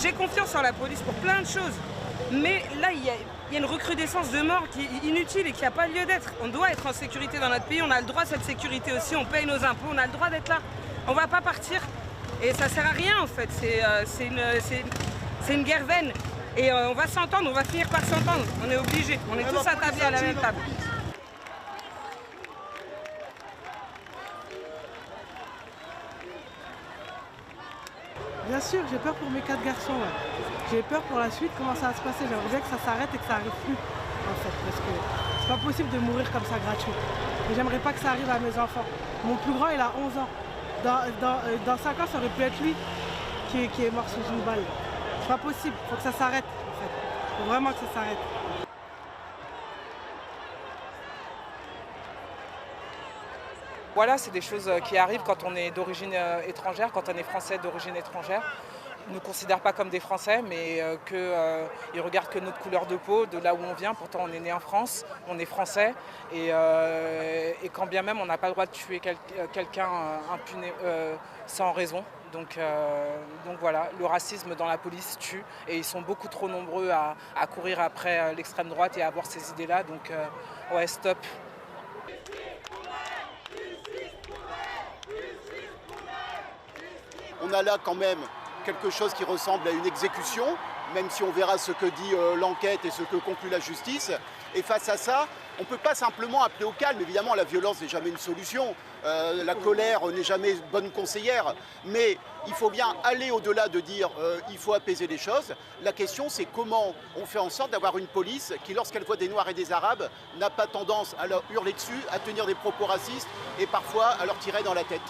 J'ai confiance en la police pour plein de choses. Mais là, il y a une recrudescence de morts qui est inutile et qui n'a pas lieu d'être. On doit être en sécurité dans notre pays, on a le droit à cette sécurité aussi, on paye nos impôts, on a le droit d'être là. On ne va pas partir. Et ça ne sert à rien en fait, c'est une guerre vaine. Et on va s'entendre, on va finir par s'entendre. On est obligés, on est tous attablés à la même table. Bien sûr, j'ai peur pour mes 4 garçons. Ouais. J'ai peur pour la suite, comment ça va se passer. J'aimerais bien que ça s'arrête et que ça n'arrive plus, en fait. Parce que c'est pas possible de mourir comme ça gratuit. Et j'aimerais pas que ça arrive à mes enfants. Mon plus grand, il a 11 ans. Dans 5 ans, ça aurait pu être lui qui est mort sous une balle. C'est pas possible, faut que ça s'arrête, en fait. Faut vraiment que ça s'arrête. Voilà, c'est des choses qui arrivent quand on est d'origine étrangère, quand on est français d'origine étrangère. Ils ne nous considèrent pas comme des Français, mais qu'ils regardent que notre couleur de peau, de là où on vient. Pourtant, on est né en France, on est français. Et quand bien même, on n'a pas le droit de tuer quelqu'un sans raison. Donc voilà, le racisme dans la police tue. Et ils sont beaucoup trop nombreux à courir après l'extrême droite et à avoir ces idées-là. Donc ouais, stop. On a là quand même quelque chose qui ressemble à une exécution, même si on verra ce que dit l'enquête et ce que conclut la justice. Et face à ça, on ne peut pas simplement appeler au calme. Évidemment, la violence n'est jamais une solution. La colère n'est jamais bonne conseillère. Mais il faut bien aller au-delà de dire il faut apaiser les choses. La question, c'est comment on fait en sorte d'avoir une police qui, lorsqu'elle voit des Noirs et des Arabes, n'a pas tendance à leur hurler dessus, à tenir des propos racistes et parfois à leur tirer dans la tête.